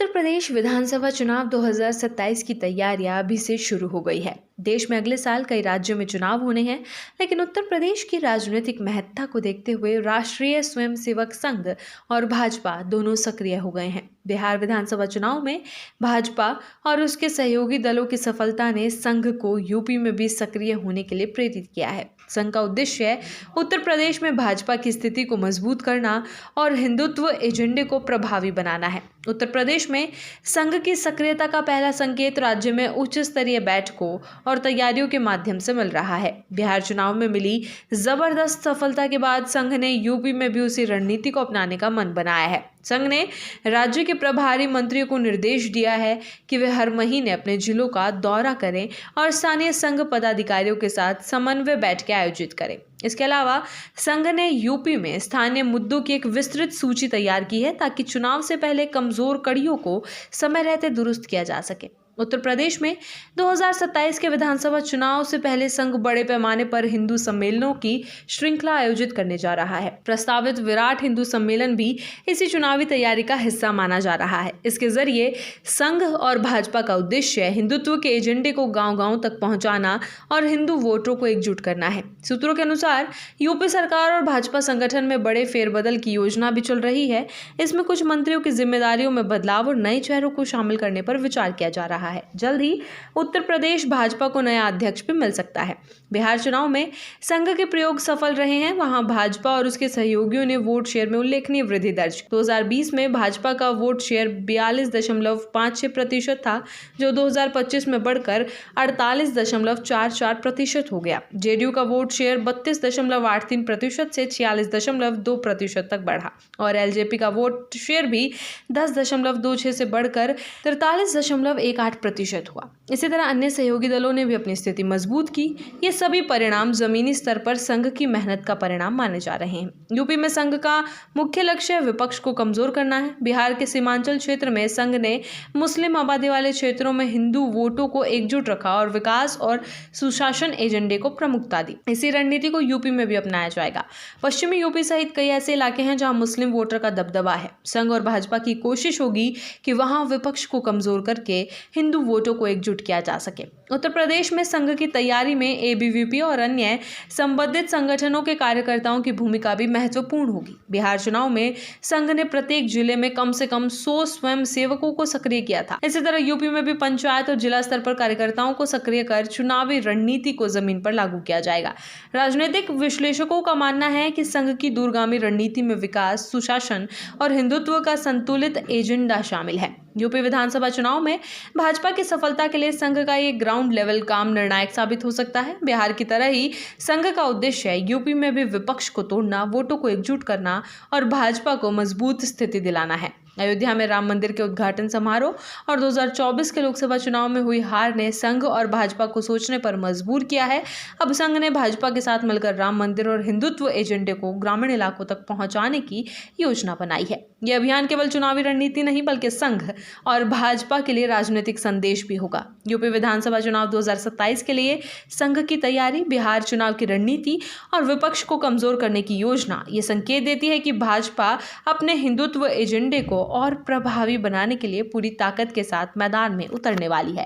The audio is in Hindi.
उत्तर प्रदेश विधानसभा चुनाव 2027 की तैयारियां अभी से शुरू हो गई है। देश में अगले साल कई राज्यों में चुनाव होने हैं, लेकिन उत्तर प्रदेश की राजनीतिक महत्ता को देखते हुए राष्ट्रीय स्वयंसेवक संघ और भाजपा दोनों सक्रिय हो गए हैं। बिहार विधानसभा चुनाव में भाजपा और उसके सहयोगी दलों की सफलता ने संघ को यूपी में भी सक्रिय होने के लिए प्रेरित किया है। संघ का उद्देश्य उत्तर प्रदेश में भाजपा की स्थिति को मजबूत करना और हिंदुत्व एजेंडे को प्रभावी बनाना है। उत्तर प्रदेश में संघ की सक्रियता का पहला संकेत राज्य में उच्च स्तरीय बैठकों और तैयारियों के माध्यम से मिल रहा है। बिहार चुनाव में मिली जबरदस्त सफलता के बाद संघ ने यूपी में भी उसी रणनीति को अपनाने का मन बनाया है। संघ ने राज्य के प्रभारी मंत्रियों को निर्देश दिया है कि वे हर महीने अपने जिलों का दौरा करें और स्थानीय संघ पदाधिकारियों के साथ समन्वय बैठकें आयोजित करें। इसके अलावा संघ ने यूपी में स्थानीय मुद्दों की एक विस्तृत सूची तैयार की है ताकि चुनाव से पहले कमजोर कड़ियों को समय रहते दुरुस्त किया जा सके। उत्तर प्रदेश में 2027 के विधानसभा चुनाव से पहले संघ बड़े पैमाने पर हिंदू सम्मेलनों की श्रृंखला आयोजित करने जा रहा है। प्रस्तावित विराट हिंदू सम्मेलन भी इसी चुनावी तैयारी का हिस्सा माना जा रहा है। इसके जरिए संघ और भाजपा का उद्देश्य हिंदुत्व के एजेंडे को गांव-गांव तक पहुंचाना और हिंदू वोटरों को एकजुट करना है। सूत्रों के अनुसार यूपी सरकार और भाजपा संगठन में बड़े फेरबदल की योजना भी चल रही है। इसमें कुछ मंत्रियों की जिम्मेदारियों में बदलाव और नए चेहरों को शामिल करने पर विचार किया जा रहा है। जल्द ही उत्तर प्रदेश भाजपा को नया अध्यक्ष भी मिल सकता है। बिहार चुनाव में संघ के प्रयोग सफल रहे हैं। वहां भाजपा और उसके सहयोगियों ने वोट शेयर में उल्लेखनीय वृद्धि दर्ज। 2020 में भाजपा का वोट शेयर 42.54% था, जो 2025 में बढ़कर 48.44% हो गया। जेडीयू का वोट शेयर 32.83% से 46.2% तक बढ़ा और एलजेपी का वोट शेयर भी 10.26 से बढ़कर 43.18% हुआ। इसी तरह अन्य सहयोगी दलों ने भी अपनी स्थिति मजबूत की। ये सभी परिणाम जमीनी स्तर पर संघ की मेहनत का परिणाम माने जा रहे हैं। यूपी में संघ का मुख्य लक्ष्य विपक्ष को कमजोर करना है। बिहार के सीमांचल क्षेत्र में संघ ने मुस्लिम आबादी वाले क्षेत्रों में हिंदू वोटों को एकजुट रखा और विकास और सुशासन एजेंडे को प्रमुखता दी। इसी रणनीति को यूपी में भी अपनाया जाएगा। पश्चिमी यूपी सहित कई ऐसे इलाके हैं जहां मुस्लिम वोटर का दबदबा है। संघ और भाजपा की कोशिश होगी कि वहां विपक्ष को कमजोर करके हिंदू वोटों को एकजुट किया जा सके। उत्तर प्रदेश में संघ की तैयारी में एबीवीपी और अन्य संबंधित संगठनों के कार्यकर्ताओं की भूमिका भी महत्वपूर्ण होगी। बिहार चुनाव में संघ ने प्रत्येक जिले में कम से कम 100 स्वयं सेवकों को सक्रिय किया था। इसी तरह यूपी में भी पंचायत और जिला स्तर पर कार्यकर्ताओं को सक्रिय कर चुनावी रणनीति को जमीन पर लागू किया जाएगा। राजनीतिक विश्लेषकों का मानना है कि संघ की दूरगामी रणनीति में विकास, सुशासन और हिंदुत्व का संतुलित एजेंडा शामिल है। यूपी विधानसभा चुनाव में भाजपा की सफलता के लिए संघ का ये ग्राउंड लेवल काम निर्णायक साबित हो सकता है। बिहार की तरह ही संघ का उद्देश्य यूपी में भी विपक्ष को तोड़ना, वोटों को एकजुट करना और भाजपा को मजबूत स्थिति दिलाना है। अयोध्या में राम मंदिर के उद्घाटन समारोह और 2024 के लोकसभा चुनाव में हुई हार ने संघ और भाजपा को सोचने पर मजबूर किया है। अब संघ ने भाजपा के साथ मिलकर राम मंदिर और हिंदुत्व एजेंडे को ग्रामीण इलाकों तक पहुंचाने की योजना बनाई है। यह अभियान केवल चुनावी रणनीति नहीं बल्कि संघ और भाजपा के लिए राजनीतिक संदेश भी होगा। यूपी विधानसभा चुनाव 2027 के लिए संघ की तैयारी, बिहार चुनाव की रणनीति और विपक्ष को कमजोर करने की योजना ये संकेत देती है कि भाजपा अपने हिंदुत्व एजेंडे को और प्रभावी बनाने के लिए पूरी ताकत के साथ मैदान में उतरने वाली है।